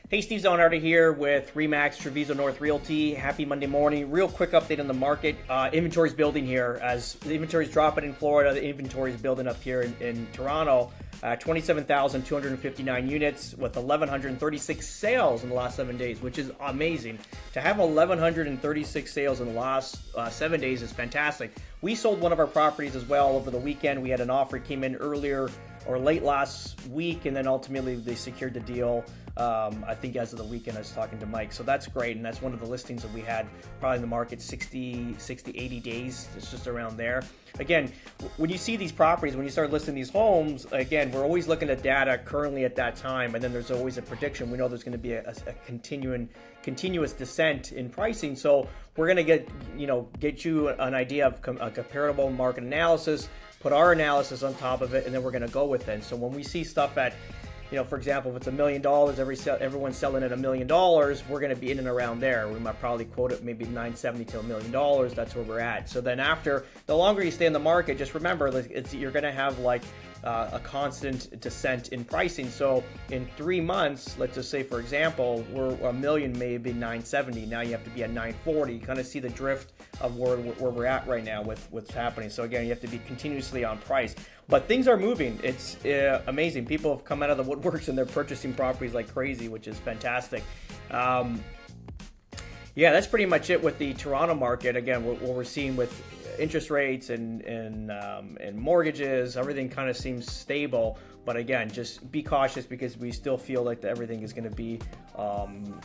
Hey, Steve Zonardi here with Remax Treviso North Realty. Happy Monday morning. Real quick update on the market. Inventory's building here. As the inventory's dropping in Florida, the inventory's building up here in Toronto. 27,259 units with 1,136 sales in the last 7 days, which is amazing. To have 1,136 sales in the last 7 days is fantastic. We sold one of our properties as well over the weekend. We had an offer, came in earlier or late last week, and then ultimately they secured the deal. I think as of the weekend I was talking to Mike, so that's great, and that's one of the listings that we had probably in the market 60, 80 days. It's just around there. Again, when you see these properties, when you start listing these homes, again, we're always looking at data currently at that time, and then there's always a prediction. We know there's going to be a continuous descent in pricing, so we're going to get you an idea of a comparable market analysis, put our analysis on top of it, and then we're going to go with it. So when we see stuff at, for example, if it's $1 million, everyone's selling at $1 million, we're going to be in and around there. We might probably quote it maybe $970 to $1 million. That's where we're at. So then after, the longer you stay in the market, just remember, you're going to have a constant descent in pricing. So in 3 months, let's just say, for example, we're $1 million, maybe 970. Now you have to be at 940. You kind of see the drift of where we're at right now with what's happening. So again, you have to be continuously on price. But things are moving. It's amazing. People have come out of the woodworks and they're purchasing properties like crazy, which is fantastic. Yeah, that's pretty much it with the Toronto market. Again, what we're seeing with interest rates and mortgages, everything kind of seems stable. But again, just be cautious because we still feel like everything is going to be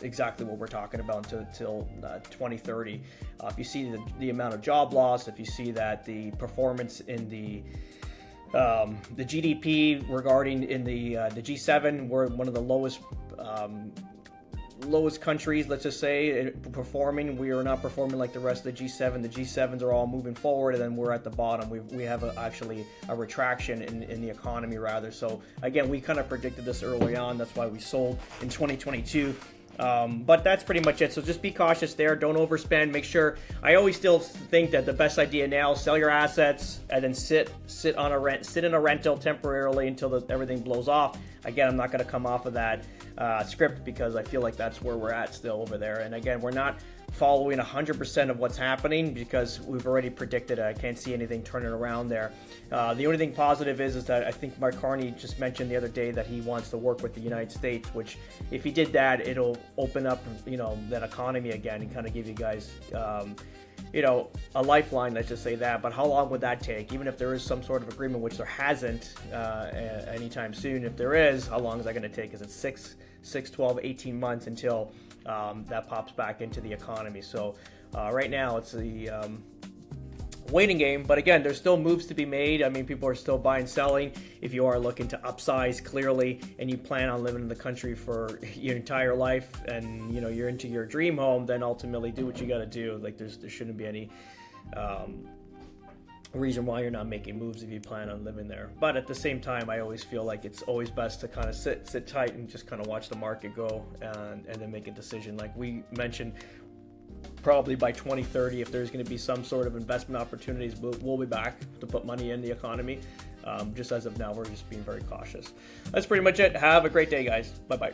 exactly what we're talking about until 2030. If you see the amount of job loss, if you see that the performance in the GDP regarding in the G7, we're one of the lowest countries, let's just say, performing. We are not performing like the rest of the G7. The G7s are all moving forward, and then we're at the bottom. We have actually a retraction in the economy, rather. So again, we kind of predicted this early on. That's why we sold in 2022. But that's pretty much it. So just be cautious there. Don't overspend. Make sure. I always still think that the best idea now is sell your assets and then sit in a rental temporarily until everything blows off. Again, I'm not going to come off of that script because I feel like that's where we're at still over there. And again, we're not following 100% of what's happening because we've already predicted it. I can't see anything turning around there. The only thing positive is that I think Mark Carney just mentioned the other day that he wants to work with the United States, which if he did that, it'll open up, that economy again and kind of give you guys, a lifeline, let's just say that. But how long would that take? Even if there is some sort of agreement, which there hasn't anytime soon, if there is, how long is that going to take? Is it 6, 12, 18 months until that pops back into the economy? So right now it's the waiting game, but again, there's still moves to be made. I mean, people are still buying, selling. If you are looking to upsize clearly and you plan on living in the country for your entire life and you're into your dream home, then ultimately do what you got to do. Like there shouldn't be any reason why you're not making moves if you plan on living there. But at the same time, I always feel like it's always best to kind of sit tight and just kind of watch the market go and then make a decision. Like we mentioned, probably by 2030, if there's going to be some sort of investment opportunities, we'll be back to put money in the economy. Just as of now, we're just being very cautious. That's pretty much it. Have a great day, guys. Bye-bye.